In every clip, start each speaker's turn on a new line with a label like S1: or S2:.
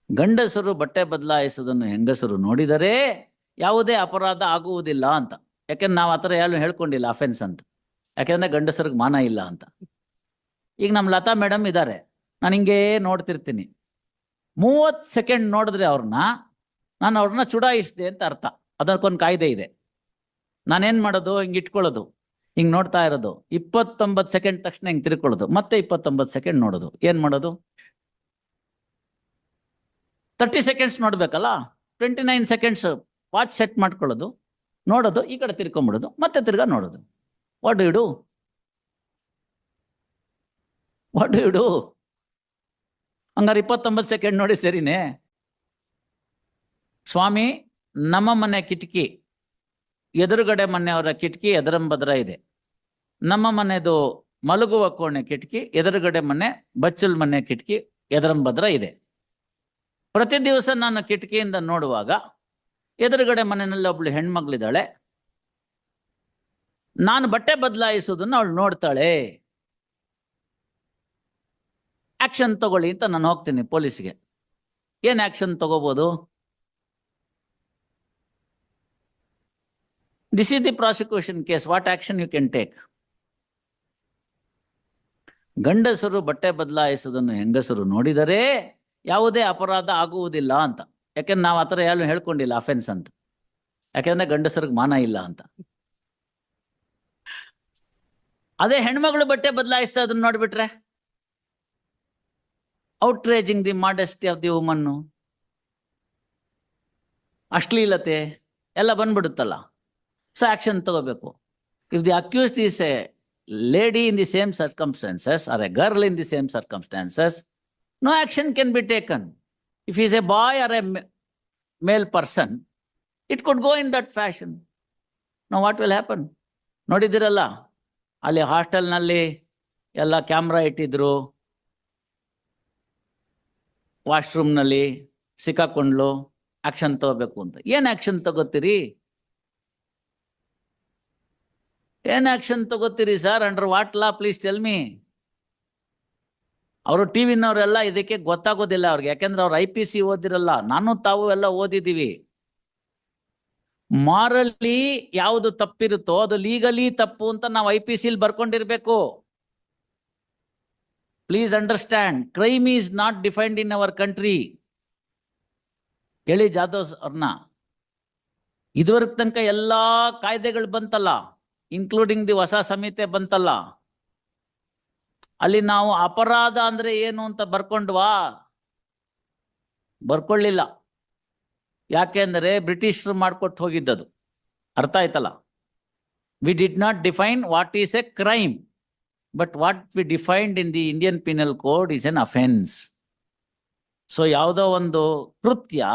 S1: ಗಂಡಸರು ಬಟ್ಟೆ ಬದಲಾಯಿಸುವುದನ್ನು ಹೆಂಗಸರು ನೋಡಿದರೆ ಯಾವುದೇ ಅಪರಾಧ ಆಗುವುದಿಲ್ಲ ಅಂತ. ಯಾಕೆಂದ್ರೆ ನಾವು ಆತರ ಯಾರು ಹೇಳ್ಕೊಂಡಿಲ್ಲ ಅಫೆನ್ಸ್ ಅಂತ. ಯಾಕೆಂದ್ರೆ ಗಂಡಸರಿಗೆ ಮಾನ ಇಲ್ಲ ಅಂತ. ಈಗ ನಮ್ಮ ಲತಾ ಮೇಡಮ್ ಇದ್ದಾರೆ, ನಾನು ಹಿಂಗೇ ನೋಡ್ತಿರ್ತೀನಿ. 30 ಸೆಕೆಂಡ್ ನೋಡಿದ್ರೆ ನಾನು ಅವ್ರನ್ನ ಚುಡಾಯಿಸಿದೆ ಅಂತ ಅರ್ಥ. ಅದಕ್ಕೊಂದು ಕಾಯ್ದೆ ಇದೆ. ನಾನೇನ್ ಮಾಡೋದು, ಹಿಂಗೆ ಇಟ್ಕೊಳ್ಳೋದು, ಹಿಂಗೆ ನೋಡ್ತಾ ಇರೋದು. 29 ಸೆಕೆಂಡ್ ತಕ್ಷಣ ಹಿಂಗೆ ತಿರ್ಕೊಳ್ಳೋದು, ಮತ್ತೆ 29 ಸೆಕೆಂಡ್ ನೋಡೋದು. ಏನ್ ಮಾಡೋದು? 30 ಸೆಕೆಂಡ್ಸ್ ನೋಡ್ಬೇಕಲ್ಲ, 29 ಸೆಕೆಂಡ್ಸ್ ವಾಚ್ ಸೆಟ್ ಮಾಡ್ಕೊಳ್ಳೋದು, ನೋಡೋದು, ಈ ಕಡೆ ತಿರ್ಕೊಂಬಿಡೋದು, ಮತ್ತೆ ತಿರ್ಗಾ ನೋಡೋದು. What do you do? What do you do? ಹಂಗಾರೆ 29 ಸೆಕೆಂಡ್ ನೋಡಿ ಸರಿನೇ? ಸ್ವಾಮಿ, ನಮ್ಮ ಮನೆ ಕಿಟಕಿ ಎದುರುಗಡೆ ಮನೆಯವರ ಕಿಟಕಿ ಎದರಂಬದ್ರ ಇದೆ. ನಮ್ಮ ಮನೆದು ಮಲಗುವ ಕೋಣೆ ಕಿಟಕಿ ಎದುರುಗಡೆ ಮನೆ ಬಚ್ಚಲ್ ಮನೆ ಕಿಟಕಿ ಎದರಂಬದ್ರ ಇದೆ. ಪ್ರತಿ ದಿವಸ ನಾನು ಕಿಟಕಿಯಿಂದ ನೋಡುವಾಗ ಎದುರುಗಡೆ ಮನೆಯಲ್ಲಿ ಒಬ್ಳು ಹೆಣ್ಮಗಳಿದ್ದಾಳೆ. ನಾನು ಬಟ್ಟೆ ಬದಲಾಯಿಸೋದನ್ನು ಅವಳು ನೋಡ್ತಾಳೆ. ಆಕ್ಷನ್ ತಗೊಳ್ಳಿ ಅಂತ ನಾನು ಹೋಗ್ತೀನಿ ಪೊಲೀಸ್ಗೆ. ಏನ್ ಆಕ್ಷನ್ ತಗೋಬಹುದು? This is the prosecution case. What action you can take? ಗಂಡಸರು ಬಟ್ಟೆ ಬದಲಾಯಿಸುವುದನ್ನು ಹೆಂಗಸರು ನೋಡಿದರೆ ಯಾವುದೇ ಅಪರಾಧ ಆಗುವುದಿಲ್ಲ ಅಂತ. ಯಾಕೆಂದ್ರೆ ನಾವು ಆತರ ಯಾರು ಹೇಳ್ಕೊಂಡಿಲ್ಲ ಅಫೆನ್ಸ್ ಅಂತ. ಯಾಕೆಂದ್ರೆ ಗಂಡಸರಿಗೆ ಮಾನ ಇಲ್ಲ ಅಂತ. ಅದೇ ಹೆಣ್ಮಗಳು ಬಟ್ಟೆ ಬದಲಾಯಿಸ್ತಾ ಅದನ್ನ ನೋಡ್ಬಿಟ್ರೆ outraging the modesty of the woman, ಅಶ್ಲೀಲತೆ ಎಲ್ಲ ಬಂದ್ಬಿಡುತ್ತಲ್ಲ. ಸೊ ಆಕ್ಷನ್ ತಗೋಬೇಕು. If the accused is a lady in the same circumstances or a girl in the same circumstances, no action can be taken. If he is a boy or a male person, it could go in that fashion. Now what will happen? ನೋಡಿದಿರಲ್ಲ, ಅಲ್ಲಿ ಹಾಸ್ಟೆಲ್ನಲ್ಲಿ ಎಲ್ಲ camera ಇಟ್ಟಿದ್ರು, ವಾಶ್ರೂಮ್ನಲ್ಲಿ ಸಿಕ್ಕಾಕೊಂಡ್ಲು, action ತಗೋಬೇಕು ಅಂತ. ಏನ್ action ತಗೋತೀರಿ? ಏನ್ action ತಗೋತೀರಿ sir? Under what law? Please tell me. ಅವರು ಟಿವಿನವರೆಲ್ಲ ಇದಕ್ಕೆ ಗೊತ್ತಾಗೋದಿಲ್ಲ ಅವ್ರಿಗೆ. ಯಾಕೆಂದ್ರೆ ಅವ್ರು IPC ಓದಿರಲ್ಲ. ನಾನು ತಾವು ಎಲ್ಲ ಓದಿದೀವಿ. ಮಾರಲಿ ಯಾವುದು ತಪ್ಪಿರುತ್ತೋ ಅದು ಲೀಗಲಿ ತಪ್ಪು ಅಂತ ನಾವು IPC ಬರ್ಕೊಂಡಿರ್ಬೇಕು. Please understand, crime is not defined in our country. ಕೇಳಿ ಜಾಧವ್ ಅವ್ರನ್ನ. ಇದುವರೆಗೆ ತನಕ ಎಲ್ಲಾ ಕಾಯ್ದೆಗಳು ಬಂತಲ್ಲ, ಇನ್ಕ್ಲೂಡಿಂಗ್ ದಿ ಹೊಸ ಸಂಹಿತೆ ಬಂತಲ್ಲ, ಅಲ್ಲಿ ನಾವು ಅಪರಾಧ ಅಂದ್ರೆ ಏನು ಅಂತ ಬರ್ಕೊಂಡ್ವಾ? ಬರ್ಕೊಳ್ಳಿಲ್ಲ. ಯಾಕೆಂದ್ರೆ ಬ್ರಿಟಿಷರು ಮಾಡ್ಕೊಟ್ಟು ಹೋಗಿದ್ದದು. ಅರ್ಥ ಆಯ್ತಲ್ಲ? We did not define what is A crime, but what we defined in the Indian penal code is an offence. So ಯಾವುದೋ ಒಂದು ಕೃತ್ಯ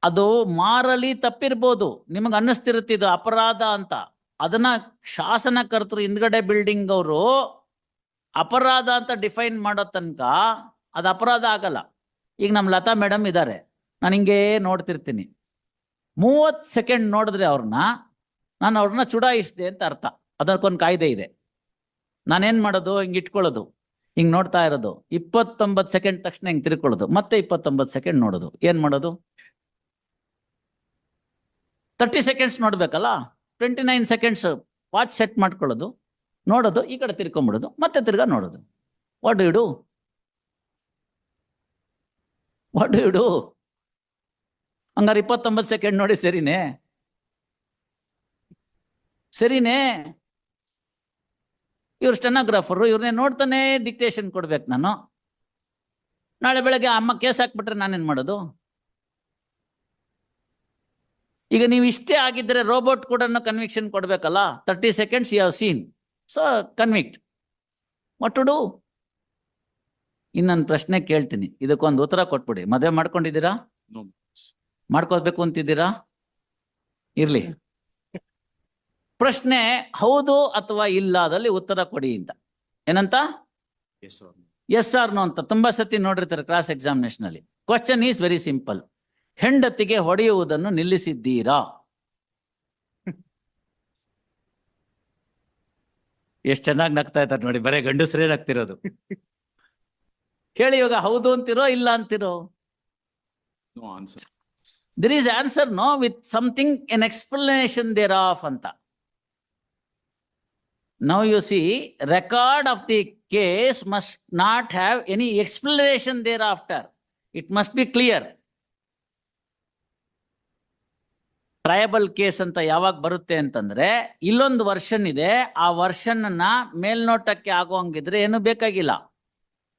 S1: ಅದು ಮಾರಲಿ ತಪ್ಪಿರ್ಬೋದು, ನಿಮಗೆ ಅನ್ನಿಸ್ತಿರುತ್ತೆ ಇದು ಅಪರಾಧ ಅಂತ. ಅದನ್ನ ಶಾಸನಕರ್ತರು ಹಿಂದ್ಗಡೆ ಬಿಲ್ಡಿಂಗ್ ಅವರು ಅಪರಾಧ ಅಂತ ಡಿಫೈನ್ ಮಾಡೋ ತನಕ ಅದು ಅಪರಾಧ ಆಗಲ್ಲ. ಈಗ ನಮ್ಮ ಲತಾ ಮೇಡಮ್ ಇದ್ದಾರೆ, ನಾನು ಹಿಂಗೇ ನೋಡ್ತಿರ್ತೀನಿ. 30 ಸೆಕೆಂಡ್ ನೋಡಿದ್ರೆ ನಾನು ಅವ್ರನ್ನ ಚುಡಾಯಿಸಿದೆ ಅಂತ ಅರ್ಥ. ಅದಕ್ಕೊಂದು ಕಾಯ್ದೆ ಇದೆ. ನಾನೇನ್ ಮಾಡೋದು, ಹಿಂಗೆ ಇಟ್ಕೊಳ್ಳೋದು, ಹಿಂಗೆ ನೋಡ್ತಾ ಇರೋದು. 29 ಸೆಕೆಂಡ್ ತಕ್ಷಣ ಹಿಂಗೆ ತಿರ್ಕೊಳ್ಳೋದು, ಮತ್ತೆ 29 ಸೆಕೆಂಡ್ ನೋಡೋದು. ಏನ್ ಮಾಡೋದು? 30 ಸೆಕೆಂಡ್ಸ್ ನೋಡ್ಬೇಕಲ್ಲ, 29 ಸೆಕೆಂಡ್ಸ್ ವಾಚ್ ಸೆಟ್ ಮಾಡ್ಕೊಳ್ಳೋದು, ನೋಡೋದು, ಈ ಕಡೆ ತಿರ್ಕೊಂಬಿಡೋದು, ಮತ್ತೆ ತಿರ್ಗಾ ನೋಡೋದು. What do you do? What do you do? ಹಂಗಾರೆ 29 ಸೆಕೆಂಡ್ ನೋಡಿ ಸರಿನೇ? ಸರಿನೇ? ಇವ್ರು ಸ್ಟೆನೋಗ್ರಾಫರು, ಇವ್ರನ್ನೇ ನೋಡ್ತಾನೆ ಡಿಕ್ಟೇಷನ್ ಕೊಡ್ಬೇಕು ನಾನು. ನಾಳೆ ಬೆಳಗ್ಗೆ ಅಮ್ಮ ಕೇಸ್ ಹಾಕ್ಬಿಟ್ರೆ ನಾನೇನ್ ಮಾಡೋದು? ಈಗ ನೀವು ಇಷ್ಟೇ ಆಗಿದ್ರೆ ರೋಬೋಟ್ ಕೂಡ ಕನ್ವಿಕ್ಷನ್ ಕೊಡ್ಬೇಕಲ್ಲ. 30 seconds you have seen, so convict. What to do? ಇನ್ನೊಂದು ಪ್ರಶ್ನೆ ಕೇಳ್ತೀನಿ, ಇದಕ್ಕೊಂದು ಉತ್ತರ ಕೊಟ್ಬಿಡಿ. ಮದುವೆ ಮಾಡ್ಕೊಂಡಿದ್ದೀರಾ? ಮಾಡ್ಕೋಬೇಕು ಅಂತಿದ್ದೀರಾ? ಇರ್ಲಿ, ಪ್ರಶ್ನೆ ಹೌದು ಅಥವಾ ಇಲ್ಲ ಅದಲ್ಲಿ ಉತ್ತರ ಕೊಡಿ ಅಂತ. ಏನಂತ? ಎಸ್ ಆರ್ ನೋ ಅಂತ. ತುಂಬಾ ಸತಿ ನೋಡಿರ್ತಾರೆ ಕ್ಲಾಸ್ ಎಕ್ಸಾಮಿನೇಷನ್ ಅಲ್ಲಿ. Question is very simple. ಹೆಂಡತಿಗೆ ಹೊಡೆಯುವುದನ್ನು ನಿಲ್ಲಿಸಿದ್ದೀರಾ? ಎಷ್ಟು ಚೆನ್ನಾಗಿ ನಗ್ತಾ ಇದ್ದಾರೆ ನೋಡಿ, ಬರೇ ಗಂಡಸರೇ ನಗ್ತಿರೋದು. ಹೇಳಿ ಇವಾಗ ಹೌದು ಅಂತಿರೋ ಇಲ್ಲ ಅಂತಿರೋ?
S2: No answer.
S1: There is answer, no, with something, an explanation thereof anta. Now you see, record of the case must not have any explanation thereafter. It must be clear. Triable case ಅಂತ ಯಾವಾಗ ಬರುತ್ತೆ ಅಂತಂದ್ರೆ, ಇಲ್ಲೊಂದು version ಇದೆ, ಆ version ಅನ್ನ ಮೇಲ್ನೋಟಕ್ಕೆ ಆಗೋಂಗಿದ್ರೆ ಏನು ಬೇಕಾಗಿಲ್ಲ.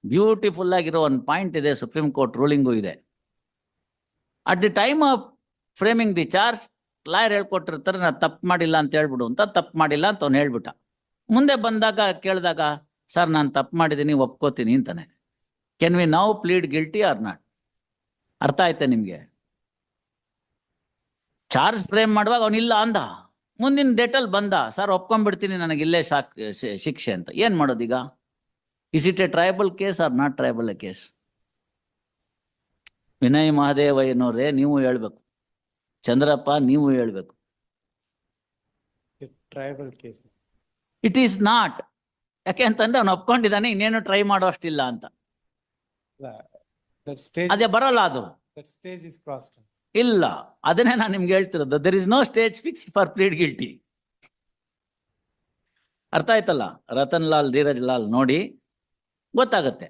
S1: ಬ್ಯೂಟಿಫುಲ್ ಆಗಿರೋ ಒಂದು ಪಾಯಿಂಟ್ ಇದೆ, ಸುಪ್ರೀಂ ಕೋರ್ಟ್ ರೂಲಿಂಗು ಇದೆ. At the time of framing the charge, lawyer ಹೇಳ್ಕೊಟ್ಟಿರ್ತಾರೆ ನಾ ತಪ್ಪು ಮಾಡಿಲ್ಲ ಅಂತ ಹೇಳ್ಬಿಡು ಅಂತ. ತಪ್ಪು ಮಾಡಿಲ್ಲ ಅಂತ ಅವ್ನು ಹೇಳ್ಬಿಟ್ಟ. ಮುಂದೆ ಬಂದಾಗ ಕೇಳಿದಾಗ, ಸರ್ ನಾನು ತಪ್ಪು ಮಾಡಿದ್ದೀನಿ, ಒಪ್ಕೋತೀನಿ ಅಂತಾನೆ. Can we now plead guilty or not? ಅರ್ಥ ಆಯ್ತಾ ನಿಮ್ಗೆ? ಚಾರ್ಜ್ ಫ್ರೇಮ್ ಮಾಡುವಾಗ ಅವನಿಲ್ಲ ಅಂದ, ಮುಂದಿನ ಡೇಟಲ್ಲಿ ಬಂದ, ಸರ್ ಒಪ್ಕೊಂಡ್ಬಿಡ್ತೀನಿ, ನನಗೆ ಇಲ್ಲೇ ಶಿಕ್ಷೆ ಅಂತ. ಏನ್ ಮಾಡೋದೀಗ? Is it a triable case or not triable a case? Vinay ಮಹದೇವಯ್ಯನವ್ರೆ ನೀವು ಹೇಳ್ಬೇಕು, ಚಂದ್ರಪ್ಪ ನೀವು ಹೇಳ್ಬೇಕು.
S3: Triable case
S1: it is not. ಯಾಕೆ ಅಂತಂದ್ರೆ ಅವನು ಒಪ್ಕೊಂಡಿದ್ದಾನೆ, ಇನ್ನೇನು ಟ್ರೈ ಮಾಡೋ ಅಷ್ಟಿಲ್ಲ ಅಂತ. ಅದೇ ಬರಲ್ಲ ಅದು.
S3: Stage is crossed.
S1: ಇಲ್ಲ, ಅದನ್ನೇ ನಾನು ನಿಮ್ಗೆ ಹೇಳ್ತಿರೋದು. There is no stage fixed for plead guilty. ಅರ್ಥ ಆಯ್ತಲ್ಲ? ರತನ್ ಲಾಲ್, ಧೀರಜ್ ಲಾಲ್ ನೋಡಿ ಗೊತ್ತಾಗತ್ತೆ.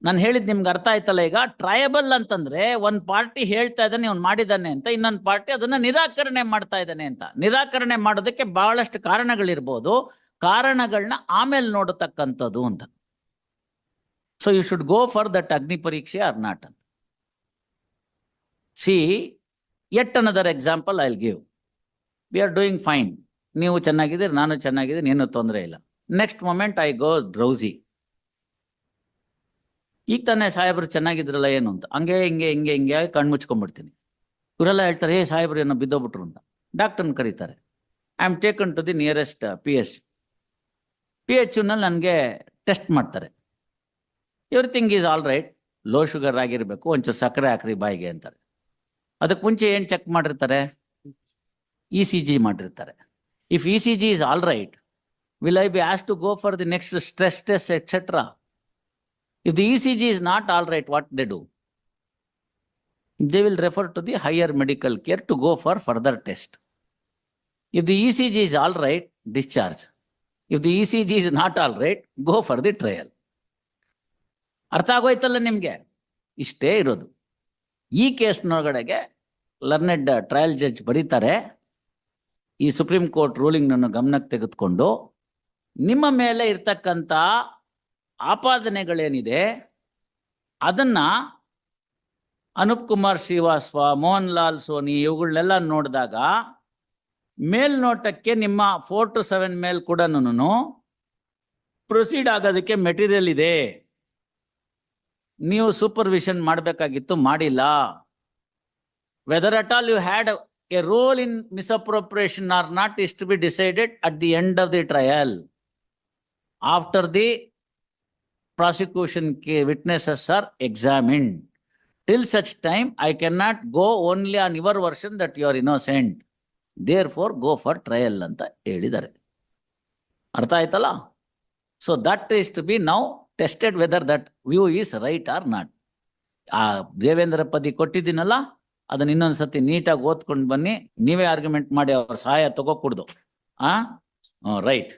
S1: ನಾನು ಹೇಳಿದ್ ನಿಮ್ಗೆ ಅರ್ಥ ಆಯ್ತಲ್ಲ? ಈಗ ಟ್ರಯಬಲ್ ಅಂತಂದ್ರೆ ಒಂದ್ ಪಾರ್ಟಿ ಹೇಳ್ತಾ ಇದ್ದಾನೆ ಅವ್ನು ಮಾಡಿದ್ದಾನೆ ಅಂತ, ಇನ್ನೊಂದು ಪಾರ್ಟಿ ಅದನ್ನ ನಿರಾಕರಣೆ ಮಾಡ್ತಾ ಇದ್ದಾನೆ ಅಂತ. ನಿರಾಕರಣೆ ಮಾಡೋದಕ್ಕೆ ಬಹಳಷ್ಟು ಕಾರಣಗಳಿರ್ಬೋದು, ಕಾರಣಗಳನ್ನ ಆಮೇಲೆ ನೋಡತಕ್ಕಂಥದ್ದು ಅಂತ. So you should go for that ಅಗ್ನಿ ಪರೀಕ್ಷೆ ಆರ್ ನಾಟ್ ಅಂತ. See, yet another example I'll give. We are doing fine. ನೀವು ಚೆನ್ನಾಗಿದ್ದೀರಿ, ನಾನು ಚೆನ್ನಾಗಿದ್ದೀನಿ, ಏನೂ ತೊಂದರೆ ಇಲ್ಲ. Next moment I go drowsy. ಈಗ ತಾನೇ ಸಾಹೇಬ್ರು ಚೆನ್ನಾಗಿದ್ರಲ್ಲ ಏನು ಅಂತ, ಹಂಗೆ ಹಿಂಗೆ ಹಿಂಗೆ ಹಿಂಗೆ ಕಣ್ಣು ಮುಚ್ಕೊಂಡ್ಬಿಡ್ತೀನಿ. ಇವರೆಲ್ಲ ಹೇಳ್ತಾರೆ, ಏ ಸಾಹೇಬ್ರು ಏನೋ ಬಿದ್ದೋಗ್ಬಿಟ್ರು ಅಂತ. ಡಾಕ್ಟರ್ನ ಕರೀತಾರೆ. I am taken to the nearest PH ನಲ್ಲಿ ನನಗೆ ಟೆಸ್ಟ್ ಮಾಡ್ತಾರೆ. Everything is all right, low sugar ಆಗಿರಬೇಕು, ಒಂಚೂರು ಸಕ್ಕರೆ ಹಾಕ್ರಿ ಬಾಯಿಗೆ ಅಂತಾರೆ. ಅದಕ್ಕೆ ಮುಂಚೆ ಏನು ಚೆಕ್ ಮಾಡಿರ್ತಾರೆ? ECG ಮಾಡಿರ್ತಾರೆ. If ECG is all right, will I be asked to go for the next stress test, etc.? If the ECG is not all right, what they do? They will refer to the higher medical care to go for further test. If the ECG is all right, discharge. If the ECG is not all right, go for the trial. ಅರ್ಥ ಆಗೋಯ್ತಲ್ಲ ನಿಮ್ಗೆ? ಇಷ್ಟೇ ಇರೋದು. ಈ ಕೇಸ್ನೊಳಗಡೆಗೆ learned trial judge ಬರೀತಾರೆ, ಈ supreme court ruling ನನ್ನ ಗಮನಕ್ಕೆ ತೆಗೆದುಕೊಂಡು ನಿಮ್ಮ ಮೇಲೆ ಇರ್ತಕ್ಕಂಥ ಆಪಾದನೆಗಳೇನಿದೆ ಅದನ್ನ ಅನೂಪ್ ಕುಮಾರ್ ಶ್ರೀವಾಸ್ತವ, ಮೋಹನ್ ಲಾಲ್ ಸೋನಿ ಇವುಗಳನ್ನೆಲ್ಲ ನೋಡಿದಾಗ ಮೇಲ್ನೋಟಕ್ಕೆ ನಿಮ್ಮ 4 to 7 ಮೇಲೆ ಕೂಡ ಪ್ರೊಸೀಡ್ ಆಗೋದಕ್ಕೆ ಮೆಟೀರಿಯಲ್ ಇದೆ. ನೀವು ಸೂಪರ್ವಿಷನ್ ಮಾಡಬೇಕಾಗಿತ್ತು, ಮಾಡಿಲ್ಲ. Whether at all you had a role in misappropriation or not is to be decided at the end of the trial. After the prosecution witnesses are examined. Till such time I can not go only on your version that you are innocent. Therefore go for trial ಅಂತ ಹೇಳಿದ್ದಾರೆ. ಅರ್ಥ ಆಯ್ತಲ್ಲ? So that is to be now tested whether that view is right or not. ಆ ದೇವೇಂದ್ರ ಪದಿ ಕೊಟ್ಟಿದ್ದೀನಲ್ಲ, ಅದನ್ನ ಇನ್ನೊಂದ್ಸತಿ ನೀಟಾಗಿ ಓದ್ಕೊಂಡು ಬನ್ನಿ. ನೀವೇ ಆರ್ಗ್ಯುಮೆಂಟ್ ಮಾಡಿ ಅವ್ರ ಸಹಾಯ ತಗೋಕೂಡ್ದು. ರೈಟ್.